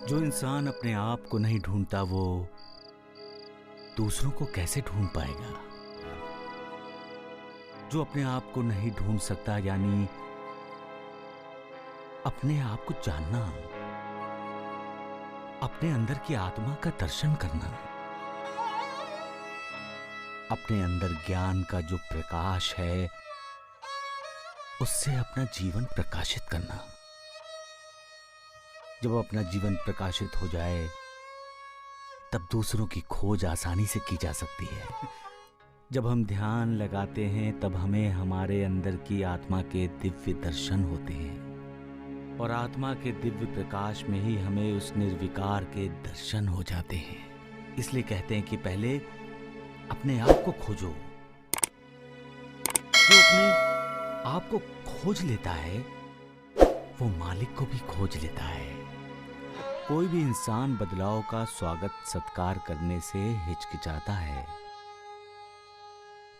जो इंसान अपने आप को नहीं ढूंढता वो दूसरों को कैसे ढूंढ पाएगा। जो अपने आप को नहीं ढूंढ सकता यानी अपने आप को जानना, अपने अंदर की आत्मा का दर्शन करना, अपने अंदर ज्ञान का जो प्रकाश है उससे अपना जीवन प्रकाशित करना। जब अपना जीवन प्रकाशित हो जाए तब दूसरों की खोज आसानी से की जा सकती है। जब हम ध्यान लगाते हैं तब हमें हमारे अंदर की आत्मा के दिव्य दर्शन होते हैं और आत्मा के दिव्य प्रकाश में ही हमें उस निर्विकार के दर्शन हो जाते हैं। इसलिए कहते हैं कि पहले अपने आप को खोजो। जो अपने आप को खोज लेता है वो मालिक को भी खोज लेता है। कोई भी इंसान बदलाव का स्वागत सत्कार करने से हिचकिचाता है।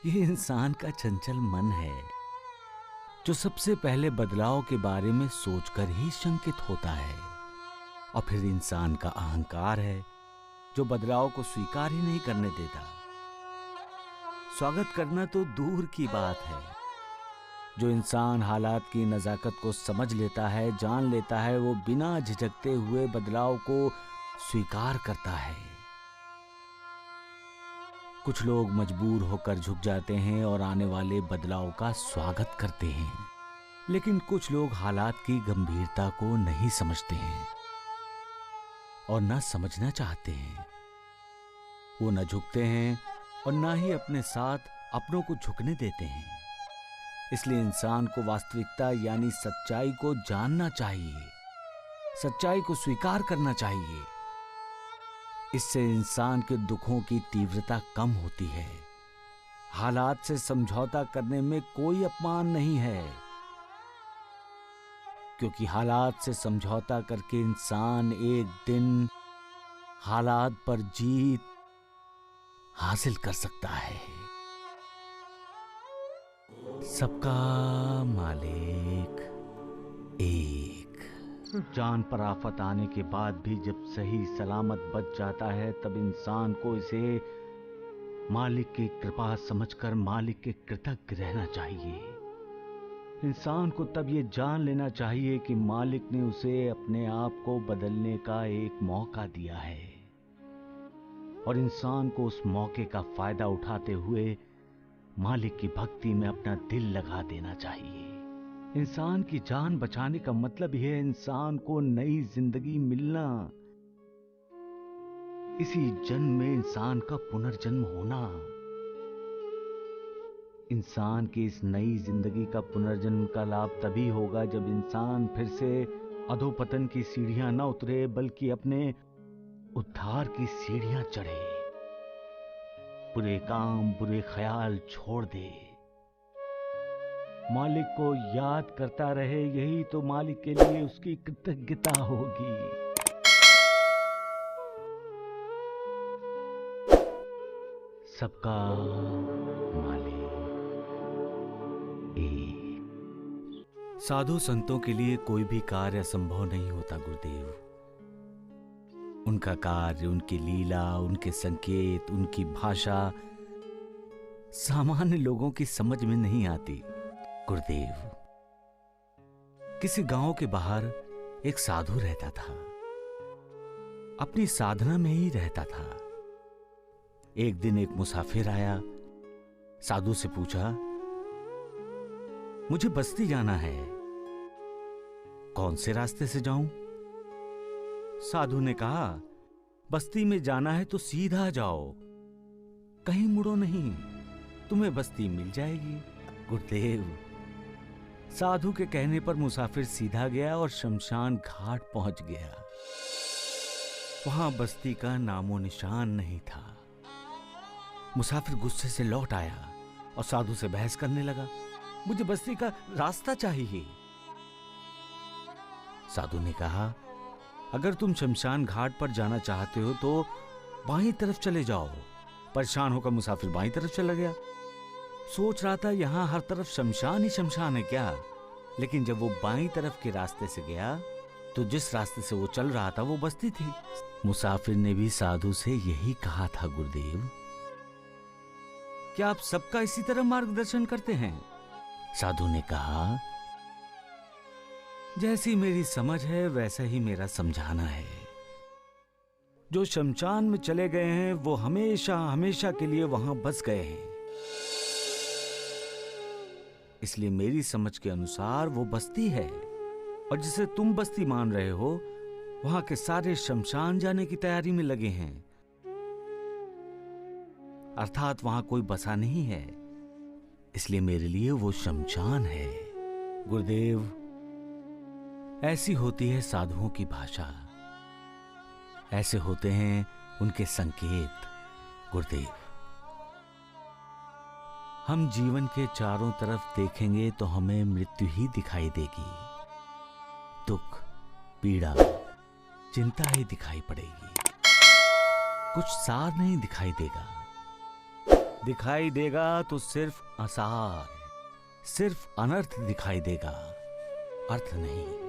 ये इंसान का चंचल मन है जो सबसे पहले बदलाव के बारे में सोचकर ही शंकित होता है। और फिर इंसान का अहंकार है जो बदलाव को स्वीकार ही नहीं करने देता। स्वागत करना तो दूर की बात है। जो इंसान हालात की नजाकत को समझ लेता है, जान लेता है, वो बिना झिझकते हुए बदलाव को स्वीकार करता है। कुछ लोग मजबूर होकर झुक जाते हैं और आने वाले बदलाव का स्वागत करते हैं, लेकिन कुछ लोग हालात की गंभीरता को नहीं समझते हैं और न समझना चाहते हैं। वो न झुकते हैं और न ही अपने साथ अपनों को झुकने देते हैं। इसलिए इंसान को वास्तविकता यानी सच्चाई को जानना चाहिए, सच्चाई को स्वीकार करना चाहिए। इससे इंसान के दुखों की तीव्रता कम होती है। हालात से समझौता करने में कोई अपमान नहीं है, क्योंकि हालात से समझौता करके इंसान एक दिन हालात पर जीत हासिल कर सकता है। सबका मालिक एक। जान पर आफत आने के बाद भी जब सही सलामत बच जाता है तब इंसान को इसे मालिक की कृपा समझकर मालिक के कृतज्ञ रहना चाहिए। इंसान को तब ये जान लेना चाहिए कि मालिक ने उसे अपने आप को बदलने का एक मौका दिया है और इंसान को उस मौके का फायदा उठाते हुए मालिक की भक्ति में अपना दिल लगा देना चाहिए। इंसान की जान बचाने का मतलब ही है इंसान को नई जिंदगी मिलना, इसी जन्म में इंसान का पुनर्जन्म होना। इंसान की इस नई जिंदगी का पुनर्जन्म का लाभ तभी होगा जब इंसान फिर से अधोपतन की सीढ़ियां न उतरे बल्कि अपने उद्धार की सीढ़ियां चढ़े। बुरे काम, बुरे ख्याल छोड़ दे, मालिक को याद करता रहे, यही तो मालिक के लिए उसकी कृतज्ञता होगी। सबका मालिक एक। साधु संतों के लिए कोई भी कार्य असंभव नहीं होता गुरुदेव। उनका कार्य, उनकी लीला, उनके संकेत, उनकी भाषा सामान्य लोगों की समझ में नहीं आती गुरुदेव। किसी गांव के बाहर एक साधु रहता था, अपनी साधना में ही रहता था। एक दिन एक मुसाफिर आया, साधु से पूछा, मुझे बस्ती जाना है, कौन से रास्ते से जाऊं? साधु ने कहा, बस्ती में जाना है तो सीधा जाओ, कहीं मुड़ो नहीं, तुम्हें बस्ती मिल जाएगी। गुरुदेव, साधु के कहने पर मुसाफिर सीधा गया और शमशान घाट पहुंच गया। वहां बस्ती का नामो निशान नहीं था। मुसाफिर गुस्से से लौट आया और साधु से बहस करने लगा, मुझे बस्ती का रास्ता चाहिए। साधु ने कहा, अगर तुम शमशान घाट पर जाना चाहते हो तो बाईं तरफ चले जाओ। परेशान होकर मुसाफिर बाईं तरफ चला गया। सोच रहा था यहां हर तरफ शमशान ही शमशान है क्या, लेकिन जब वो बाईं तरफ के रास्ते से गया तो जिस रास्ते से वो चल रहा था वो बस्ती थी। मुसाफिर ने भी साधु से यही कहा था, गुरुदेव क्या आप सबका इसी तरह मार्गदर्शन करते हैं? साधु ने कहा, जैसी मेरी समझ है वैसा ही मेरा समझाना है। जो शमशान में चले गए हैं वो हमेशा हमेशा के लिए वहां बस गए हैं, इसलिए मेरी समझ के अनुसार वो बस्ती है। और जिसे तुम बस्ती मान रहे हो, वहां के सारे शमशान जाने की तैयारी में लगे हैं, अर्थात वहां कोई बसा नहीं है, इसलिए मेरे लिए वो शमशान है। गुरुदेव, ऐसी होती है साधुओं की भाषा, ऐसे होते हैं उनके संकेत। गुरुदेव, हम जीवन के चारों तरफ देखेंगे तो हमें मृत्यु ही दिखाई देगी, दुख, पीड़ा, चिंता ही दिखाई पड़ेगी, कुछ सार नहीं दिखाई देगा। दिखाई देगा तो सिर्फ आसार, सिर्फ अनर्थ दिखाई देगा, अर्थ नहीं।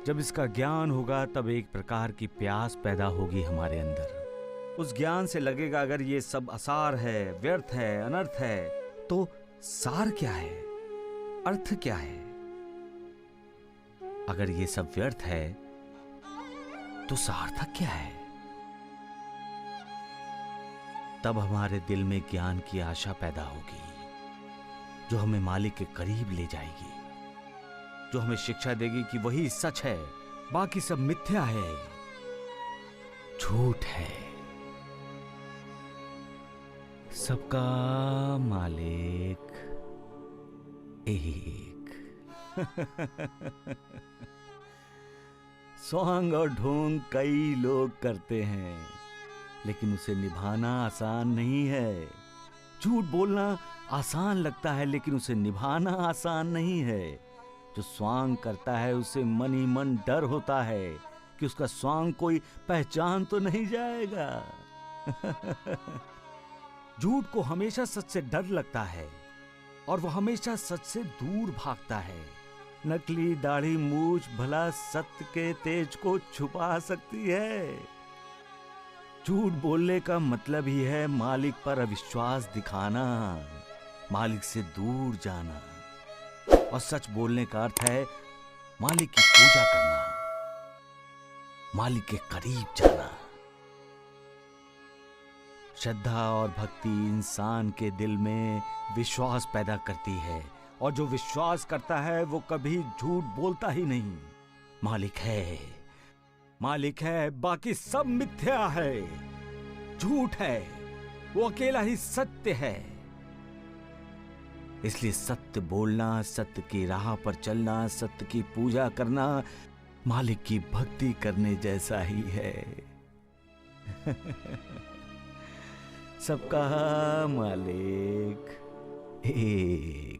जब इसका ज्ञान होगा तब एक प्रकार की प्यास पैदा होगी हमारे अंदर। उस ज्ञान से लगेगा अगर ये सब आसार है, व्यर्थ है, अनर्थ है, तो सार क्या है, अर्थ क्या है? अगर ये सब व्यर्थ है तो सार्थक क्या है? तब हमारे दिल में ज्ञान की आशा पैदा होगी, जो हमें मालिक के करीब ले जाएगी, जो हमें शिक्षा देगी कि वही सच है, बाकी सब मिथ्या है, झूठ है। सबका मालिक एक। स्वांग और ढोंग कई लोग करते हैं, लेकिन उसे निभाना आसान नहीं है। झूठ बोलना आसान लगता है, लेकिन उसे निभाना आसान नहीं है। जो स्वांग करता है उसे मन ही मन डर होता है कि उसका स्वांग कोई पहचान तो नहीं जाएगा। झूठ को हमेशा सच से डर लगता है और वो हमेशा सच से दूर भागता है। नकली दाढ़ी मूछ भला सत्य के तेज को छुपा सकती है। झूठ बोलने का मतलब ही है मालिक पर अविश्वास दिखाना, मालिक से दूर जाना। और सच बोलने का अर्थ है मालिक की पूजा करना, मालिक के करीब जाना। श्रद्धा और भक्ति इंसान के दिल में विश्वास पैदा करती है, और जो विश्वास करता है वो कभी झूठ बोलता ही नहीं। मालिक है, मालिक है, बाकी सब मिथ्या है, झूठ है, वो अकेला ही सत्य है। इसलिए सत्य बोलना, सत्य की राह पर चलना, सत्य की पूजा करना मालिक की भक्ति करने जैसा ही है। सबका मालिक एक।